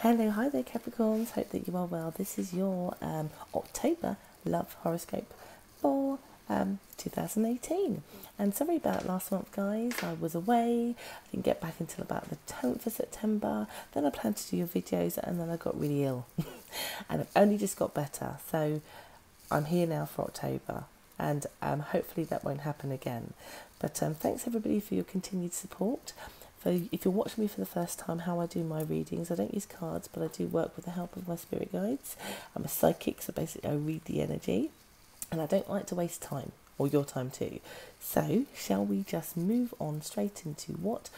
Hello, hi there Capricorns, hope that you are well. This is your October love horoscope for 2018. And sorry about last month guys, I was away, I didn't get back until about the 10th of September, then I planned to do your videos and then I got really ill and I've only just got better, so I'm here now for October and hopefully that won't happen again. But thanks everybody for your continued support. So if you're watching me for the first time, how I do my readings, I don't use cards, but I do work with the help of my spirit guides. I'm a psychic, so basically I read the energy, and I don't like to waste time, or your time too. So shall we just move on straight into what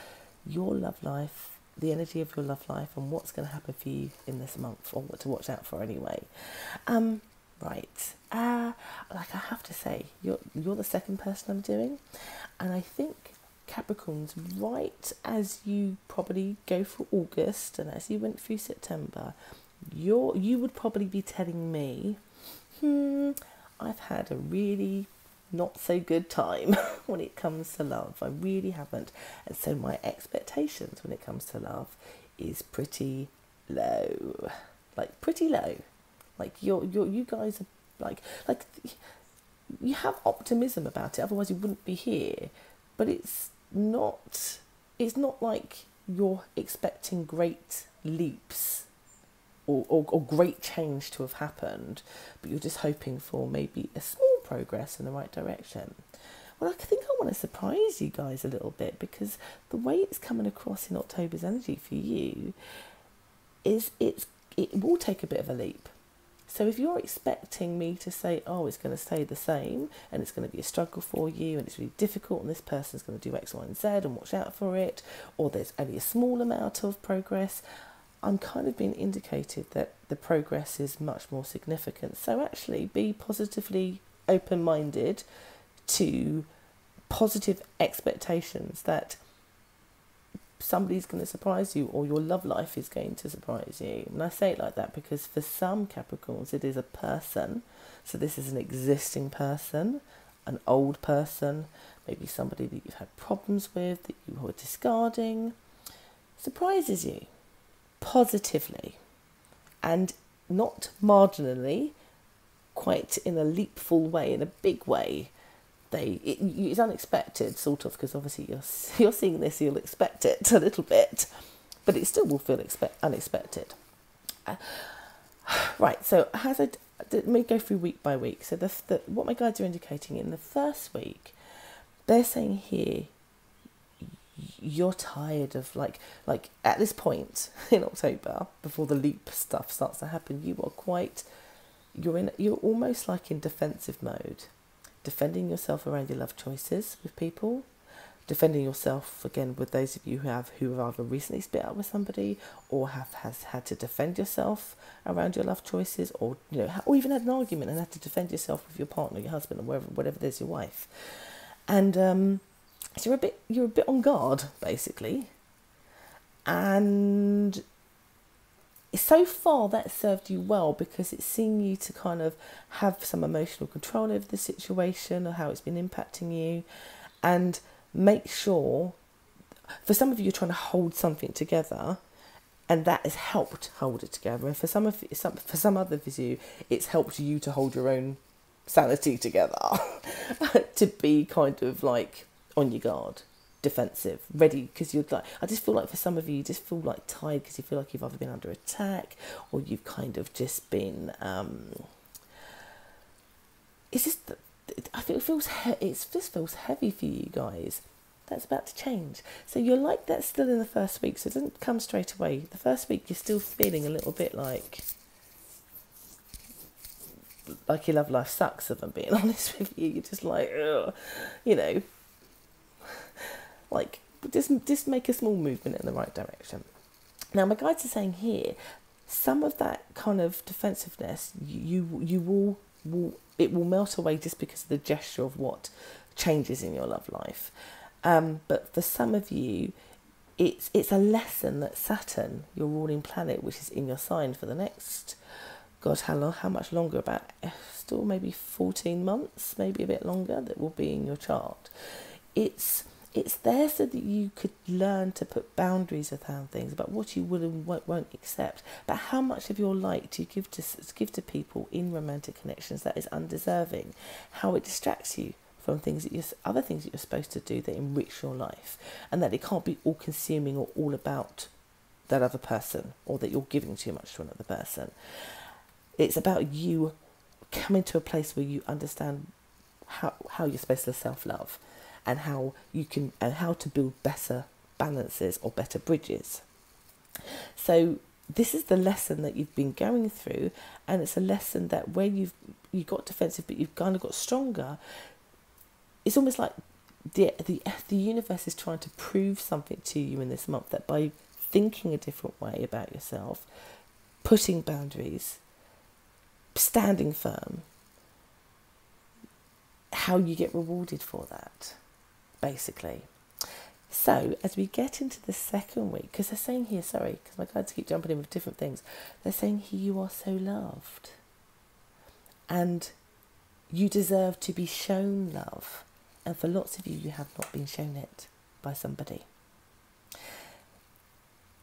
your love life, the energy of your love life, and what's going to happen for you in this month, or what to watch out for anyway. Right. Like I have to say, you're the second person I'm doing, and I think Capricorns, right as you probably go through August and as you went through September, you would probably be telling me, I've had a really not so good time when it comes to love. I really haven't. And so my expectations when it comes to love is pretty low. Like pretty low. Like you guys are like you have optimism about it, otherwise you wouldn't be here. But it's not like you're expecting great leaps or great change to have happened, but you're just hoping for maybe a small progress in the right direction. Well, I think I want to surprise you guys a little bit, because the way it's coming across in October's energy for you is it will take a bit of a leap. So if you're expecting me to say, oh, it's going to stay the same and it's going to be a struggle for you and it's really difficult and this person's going to do X, Y and Z and watch out for it, or there's only a small amount of progress, I'm kind of being indicated that the progress is much more significant. So actually be positively open-minded to positive expectations that somebody's going to surprise you, or your love life is going to surprise you. And I say it like that because for some Capricorns it is a person. So this is an existing person, an old person, maybe somebody that you've had problems with, that you were discarding, surprises you positively and not marginally, quite in a leapful way, in a big way. It's unexpected, sort of, because obviously you're seeing this, you'll expect it a little bit, but it still will feel unexpected. Right, so let me go through week by week. So what my guides are indicating in the first week, they're saying here, you're tired of like at this point in October, before the leap stuff starts to happen, you're almost like in defensive mode. Defending yourself around your love choices with people, defending yourself again with those of you who have either recently split up with somebody or has had to defend yourself around your love choices, or or even had an argument and had to defend yourself with your partner, your husband, or whatever there's your wife, and so you're a bit on guard basically, and so far that's served you well, because it's seen you to kind of have some emotional control over the situation or how it's been impacting you, and make sure, for some of you, you're trying to hold something together, and that has helped hold it together. And for some others of you, it's helped you to hold your own sanity together, to be kind of like on your guard, defensive, ready, because you're like, I just feel like for some of you, you just feel like tired because you feel like you've either been under attack or you've kind of just been it's just, I think it just feels heavy for you guys. That's about to change. So you're like that still in the first week, so it doesn't come straight away. The first week you're still feeling a little bit like your love life sucks, if I'm being honest with you. You're just like, ugh, like, just make a small movement in the right direction. Now, my guides are saying here, some of that kind of defensiveness, it will melt away just because of the gesture of what changes in your love life. But for some of you, it's a lesson that Saturn, your ruling planet, which is in your sign for the next, God, how much longer? About still maybe 14 months, maybe a bit longer, that will be in your chart. It's It's there so that you could learn to put boundaries around things, about what you will and won't accept, but how much of your light do you give to people in romantic connections that is undeserving, how it distracts you from other things that you're supposed to do that enrich your life, and that it can't be all consuming or all about that other person, or that you're giving too much to another person. It's about you coming to a place where you understand how you're supposed to self-love, and how to build better balances or better bridges. So this is the lesson that you've been going through, and it's a lesson that where you got defensive but you've kind of got stronger. It's almost like the universe is trying to prove something to you in this month, that by thinking a different way about yourself, putting boundaries, standing firm, how you get rewarded for that, basically. So as we get into the second week, because they're saying here, sorry, because my guides keep jumping in with different things, they're saying here you are so loved, and you deserve to be shown love. And for lots of you, you have not been shown it by somebody.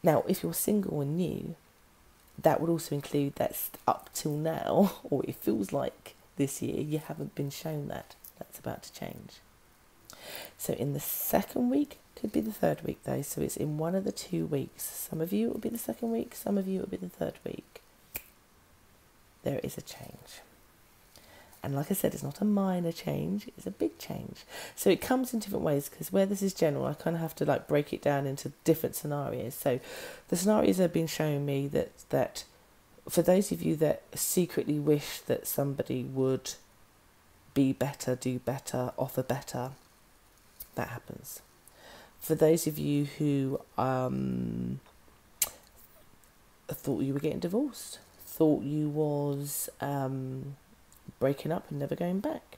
Now, if you're single and new, that would also include that up till now, or it feels like this year, you haven't been shown that. That's about to change. So in the second week, could be the third week though, so it's in one of the 2 weeks. Some of you it will be the second week, some of you it will be the third week. There is a change. And like I said, it's not a minor change, it's a big change. So it comes in different ways, because where this is general, I kind of have to like break it down into different scenarios. So the scenarios have been showing me that for those of you that secretly wish that somebody would be better, do better, offer better, that happens. For those of you who thought you were getting divorced, thought you was breaking up and never going back.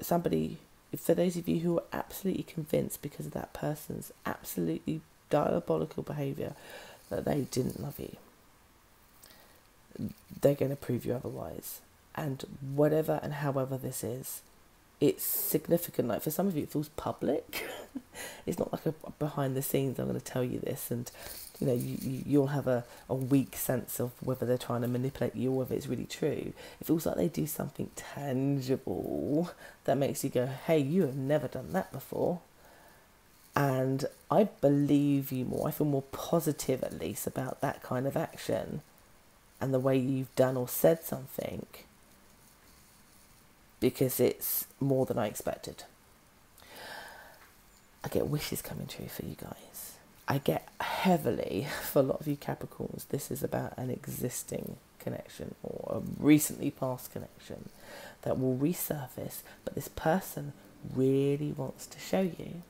For those of you who are absolutely convinced because of that person's absolutely diabolical behaviour that they didn't love you, they're going to prove you otherwise. And whatever and however this is, it's significant. Like for some of you, it feels public. It's not like a behind the scenes, I'm going to tell you this, and you know, you'll have a weak sense of whether they're trying to manipulate you or whether it's really true. It feels like they do something tangible that makes you go, hey, you have never done that before. And I believe you more. I feel more positive, at least, about that kind of action and the way you've done or said something, because it's more than I expected. I get wishes coming true for you guys. I get heavily, for a lot of you Capricorns, this is about an existing connection or a recently past connection that will resurface, but this person really wants to show you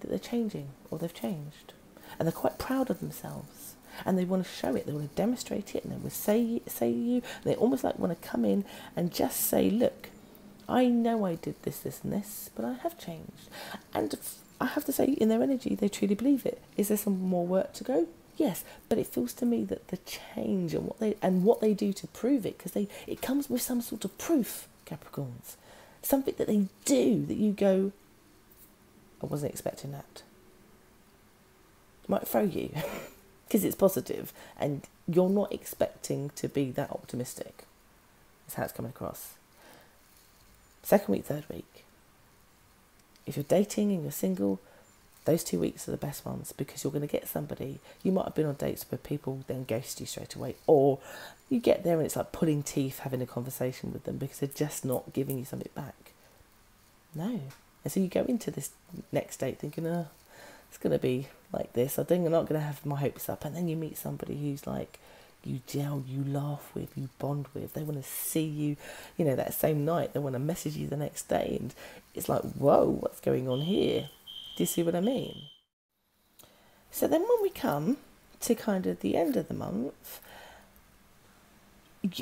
that they're changing or they've changed. And they're quite proud of themselves. And they want to show it, they want to demonstrate it, and they will say to you, and they almost like want to come in and just say, look, I know I did this, this and this, but I have changed. And I have to say, in their energy, they truly believe it. Is there some more work to go? Yes, but it feels to me that the change and what they do to prove it, because it comes with some sort of proof, Capricorns. Something that they do that you go, I wasn't expecting that. It might throw you. Because it's positive and you're not expecting to be that optimistic. That's how it's coming across. Second week, third week. If you're dating and you're single, those 2 weeks are the best ones, because you're going to get somebody. You might have been on dates where people then ghost you straight away, or you get there and it's like pulling teeth having a conversation with them because they're just not giving you something back. No. And so you go into this next date thinking, it's going to be like this. I think I'm not going to have my hopes up. And then you meet somebody who's like, you gel, you laugh with, you bond with. They want to see you, that same night. They want to message you the next day. And it's like, whoa, what's going on here? Do you see what I mean? So then when we come to kind of the end of the month,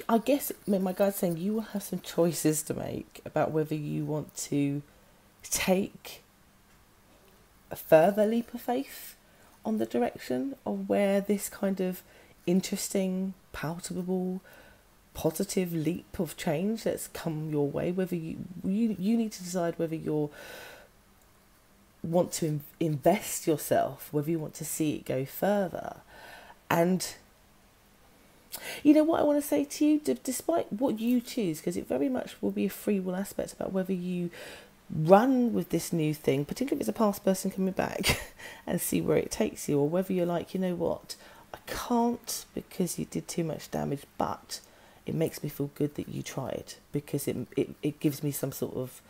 I guess my guide's saying you will have some choices to make about whether you want to take a further leap of faith on the direction of where this kind of interesting, palatable, positive leap of change that's come your way, whether you need to decide whether you're want to invest yourself, whether you want to see it go further. And you know what I want to say to you, despite what you choose, because it very much will be a free will aspect about whether you run with this new thing, particularly if it's a past person coming back, and see where it takes you, or whether you're like, you know what, I can't because you did too much damage, but it makes me feel good that you tried, because it gives me some sort of,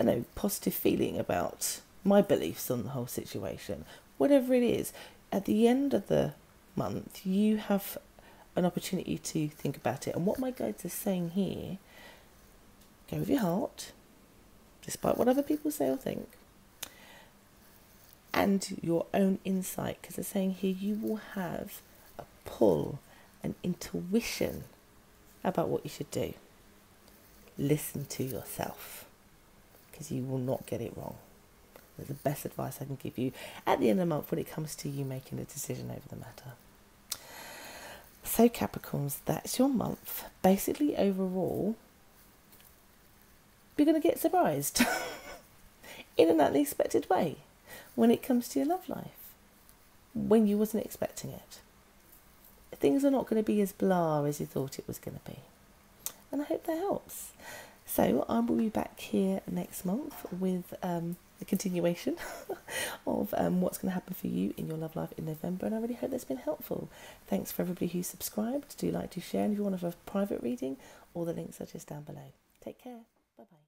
I don't know, positive feeling about my beliefs on the whole situation. Whatever it is, at the end of the month, you have an opportunity to think about it. And what my guides are saying here, go with your heart, despite what other people say or think, and your own insight, because they're saying here you will have a pull, an intuition about what you should do. Listen to yourself, because you will not get it wrong. That's the best advice I can give you at the end of the month when it comes to you making a decision over the matter. So Capricorns, that's your month. Basically, overall, you're going to get surprised in an unexpected way when it comes to your love life, when you wasn't expecting it. Things are not going to be as blah as you thought it was going to be. And I hope that helps. So I will be back here next month with a continuation of what's going to happen for you in your love life in November, and I really hope that's been helpful. Thanks for everybody who subscribed. Do like to share, and if you want to have a private reading, all the links are just down below. Take care. Bye bye.